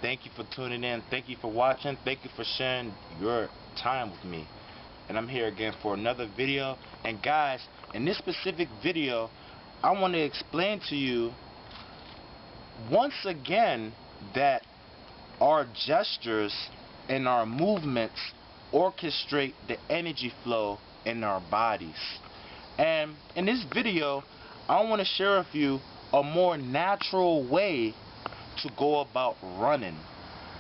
Thank you for tuning in. Thank you for watching. Thank you for sharing your time with me. And I'm here again for another video. And guys, in this specific video, I want to explain to you once again that our gestures and our movements orchestrate the energy flow in our bodies. And in this video, I want to share with you a more natural way to go about running.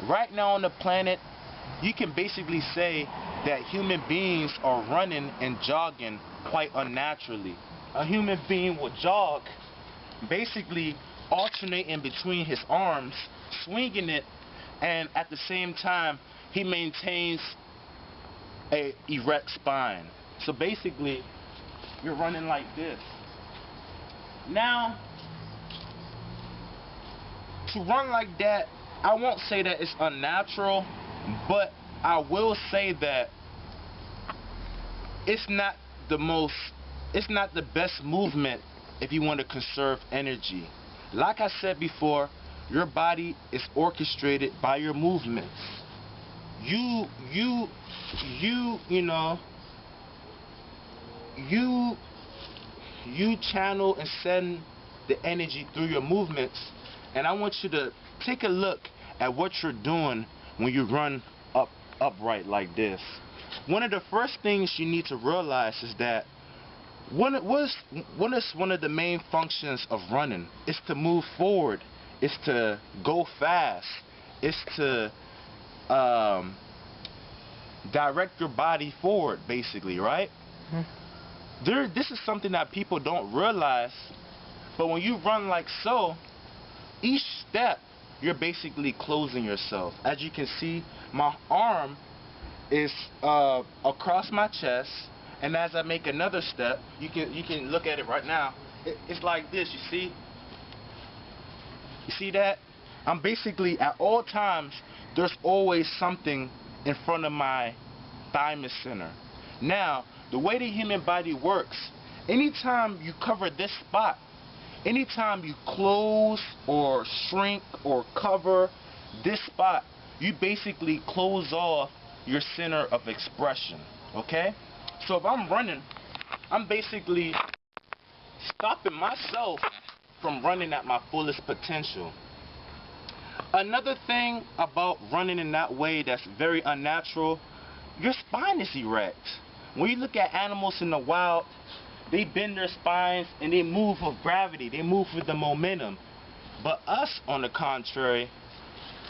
Right now on the planet, you can basically say that human beings are running and jogging quite unnaturally. A human being will jog, basically alternating between his arms, swinging it, and at the same time he maintains a erect spine. So basically you're running like this. Now, to run like that, I won't say that it's unnatural, but I will say that it's not the best movement if you want to conserve energy. Like I said before, your body is orchestrated by your movements. You channel and send the energy through your movements, and I want you to take a look at what you're doing when you run upright like this. One of the first things you need to realize is that what is one of the main functions of running? It's to move forward. It's to go fast. It's to direct your body forward, basically, right? This is something that people don't realize, but when you run like so, each step you're basically closing yourself. As you can see, my arm is across my chest, and as I make another step, you can look at it right now. It's like this. You see? You see that? I'm basically, at all times, there's always something in front of my thymus center. Now, the way the human body works, anytime you cover this spot, anytime you close or shrink or cover this spot, you basically close off your center of expression, okay? So if I'm running, I'm basically stopping myself from running at my fullest potential. Another thing about running in that way that's very unnatural, your spine is erect. When you look at animals in the wild, they bend their spines and they move with gravity. They move with the momentum. But us, on the contrary,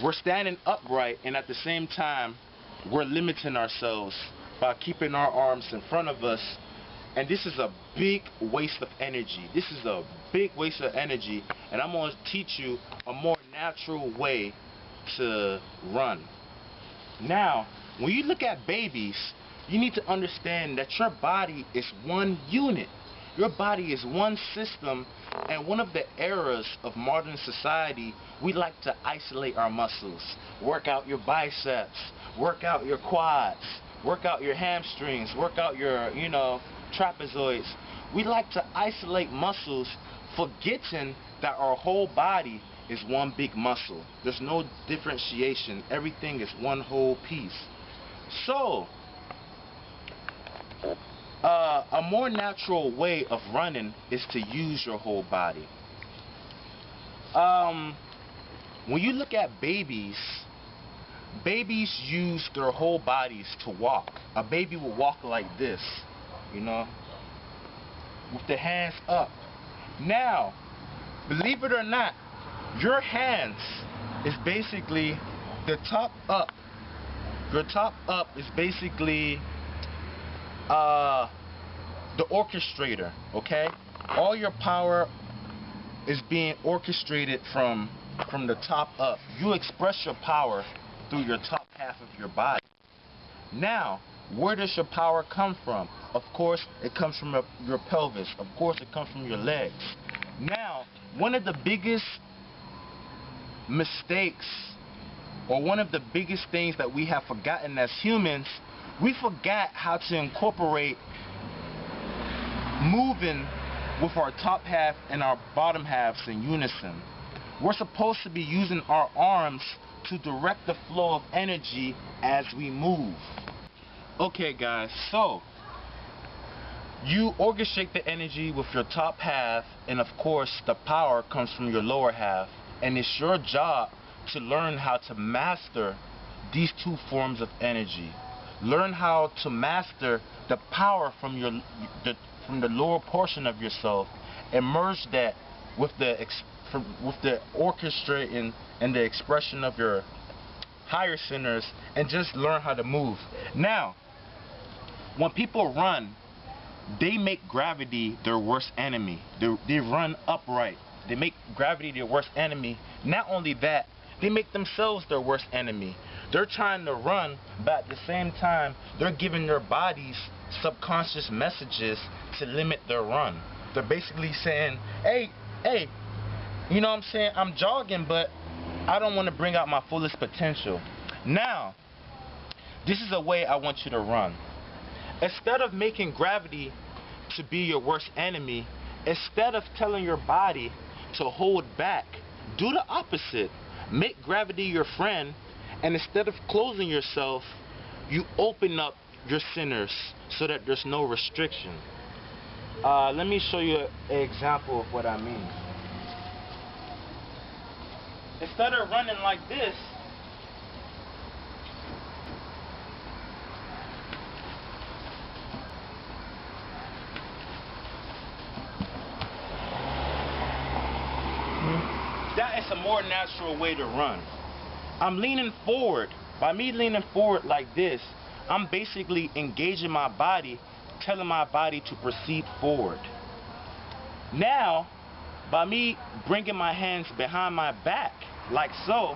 we're standing upright, and at the same time, we're limiting ourselves by keeping our arms in front of us. And this is a big waste of energy. This is a big waste of energy, and I'm going to teach you a more natural way to run. Now, when you look at babies, you need to understand that your body is one unit. Your body is one system, and one of the errors of modern society, we like to isolate our muscles. Work out your biceps, work out your quads, work out your hamstrings, work out your, trapezoids. We like to isolate muscles, forgetting that our whole body is one big muscle. There's no differentiation. Everything is one whole piece. So, a more natural way of running is to use your whole body. When you look at babies use their whole bodies to walk. A baby will walk like this, with the hands up. Now, believe it or not, your hands is basically the top up. Your top up is basically the orchestrator, okay? All your power is being orchestrated from the top up. You express your power through your top half of your body. Now, where does your power come from? Of course, it comes from your pelvis. Of course, it comes from your legs. Now, one of the biggest mistakes, or one of the biggest things that we have forgotten as humans, we forgot how to incorporate moving with our top half and our bottom halves in unison. We're supposed to be using our arms to direct the flow of energy as we move. Okay guys, so you orchestrate the energy with your top half, and of course the power comes from your lower half, and it's your job to learn how to master these two forms of energy. Learn how to master the power from the lower portion of yourself and merge that with the orchestrating and the expression of your higher centers, and just learn how to move. Now, when people run, they make gravity their worst enemy. They run upright. They make gravity their worst enemy. Not only that, they make themselves their worst enemy. They're trying to run, but at the same time, they're giving their bodies subconscious messages to limit their run. They're basically saying, hey, you know what I'm saying? I'm jogging, but I don't want to bring out my fullest potential. Now, this is a way I want you to run. Instead of making gravity to be your worst enemy, instead of telling your body to hold back, do the opposite. Make gravity your friend, and instead of closing yourself, you open up your centers so that there's no restriction. Let me show you an example of what I mean. Instead of running like this, that is a more natural way to run. I'm leaning forward. By me leaning forward like this, I'm basically engaging my body, telling my body to proceed forward. Now, by me bringing my hands behind my back, like so,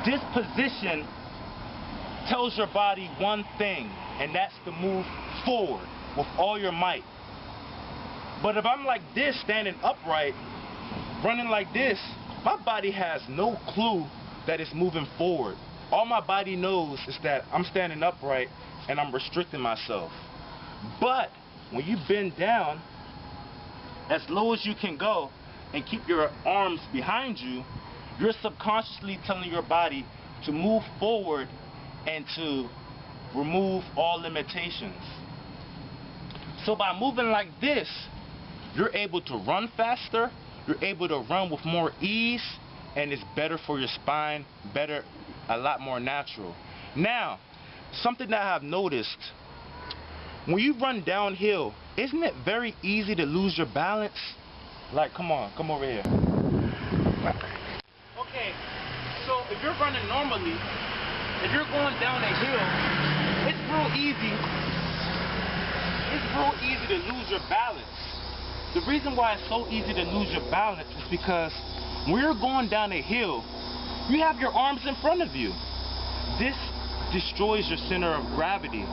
this position tells your body one thing, and that's to move forward with all your might. But if I'm like this, standing upright, running like this, my body has no clue that it's moving forward. All my body knows is that I'm standing upright and I'm restricting myself. But when you bend down as low as you can go and keep your arms behind you, you're subconsciously telling your body to move forward and to remove all limitations. So by moving like this, you're able to run faster, you're able to run with more ease, and it's better for your spine, better, a lot more natural. Now, something that I've noticed, when you run downhill, isn't it very easy to lose your balance? Like, come on, come over here. Okay, so if you're running normally, if you're going down a hill, it's real easy to lose your balance. The reason why it's so easy to lose your balance is because when you're going down a hill, you have your arms in front of you. This destroys your center of gravity.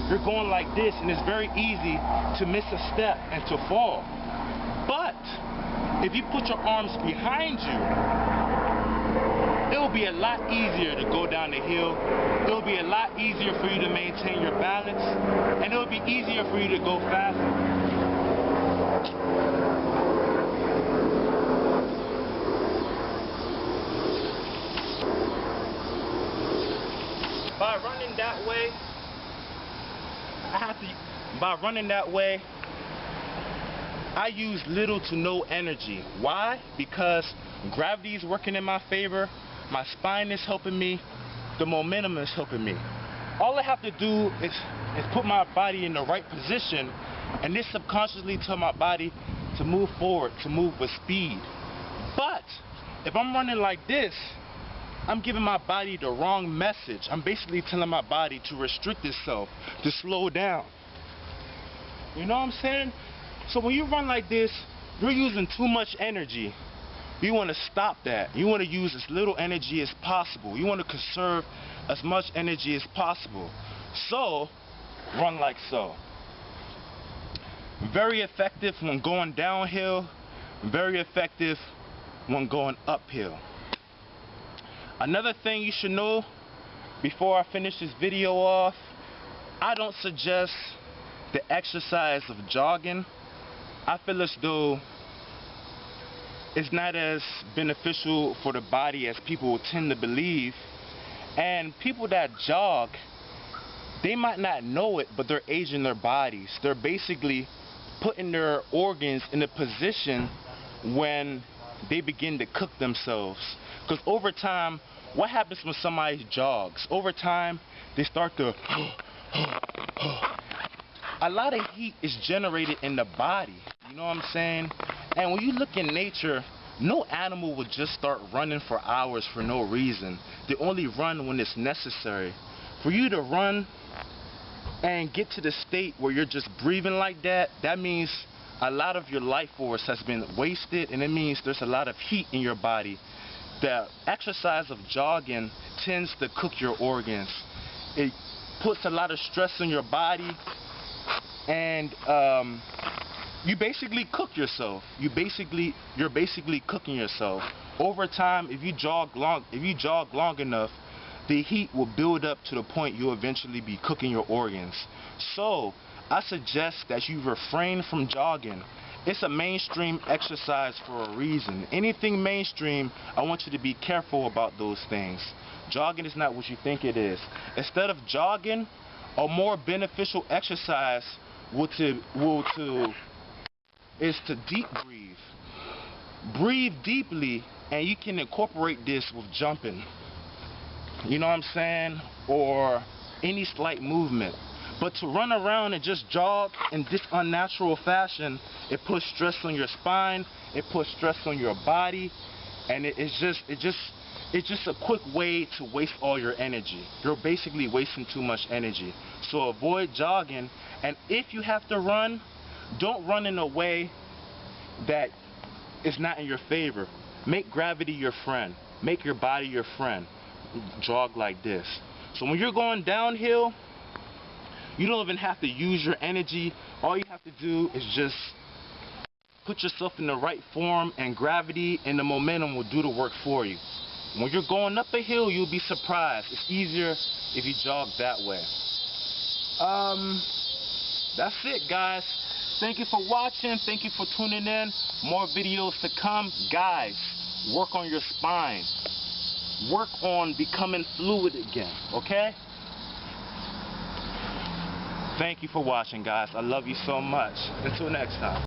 You're going like this, and it's very easy to miss a step and to fall. But if you put your arms behind you, it will be a lot easier to go down the hill. It will be a lot easier for you to maintain your balance, and it will be easier for you to go faster. By running that way, I use little to no energy. Why? Because gravity is working in my favor, my spine is helping me, the momentum is helping me. All I have to do is put my body in the right position, and this subconsciously tell my body to move forward, to move with speed. But if I'm running like this, I'm giving my body the wrong message. I'm basically telling my body to restrict itself, to slow down. You know what I'm saying? So when you run like this, you're using too much energy. You want to stop that. You want to use as little energy as possible. You want to conserve as much energy as possible. So, run like so. Very effective when going downhill. Very effective when going uphill. Another thing you should know before I finish this video off, I don't suggest the exercise of jogging. I feel as though it's not as beneficial for the body as people tend to believe. And people that jog, they might not know it, but they're aging their bodies. They're basically putting their organs in a position when they begin to cook themselves. Because over time, what happens when somebody jogs? Over time, they start to a lot of heat is generated in the body, you know what I'm saying? And when you look in nature, no animal would just start running for hours for no reason. They only run when it's necessary. For you to run and get to the state where you're just breathing like that, that means a lot of your life force has been wasted, and it means there's a lot of heat in your body. The exercise of jogging tends to cook your organs. It puts a lot of stress on your body, and you basically cook yourself. You're basically cooking yourself. Over time, if you jog long enough, the heat will build up to the point you'll eventually be cooking your organs. So I suggest that you refrain from jogging. It's a mainstream exercise for a reason. Anything mainstream, I want you to be careful about those things. Jogging is not what you think it is. Instead of jogging, a more beneficial exercise is to deep breathe. Breathe deeply, and you can incorporate this with jumping. You know what I'm saying? Or any slight movement. But to run around and just jog in this unnatural fashion, it puts stress on your spine, it puts stress on your body, and it's just a quick way to waste all your energy. You're basically wasting too much energy. So avoid jogging, and if you have to run, don't run in a way that is not in your favor. Make gravity your friend. Make your body your friend. Jog like this. So when you're going downhill, you don't even have to use your energy. All you have to do is just put yourself in the right form, and gravity and the momentum will do the work for you. When you're going up a hill, you'll be surprised. It's easier if you jog that way. That's it, guys. Thank you for watching. Thank you for tuning in. More videos to come. Guys, work on your spine. Work on becoming fluid again, okay? Thank you for watching, guys. I love you so much. Until next time.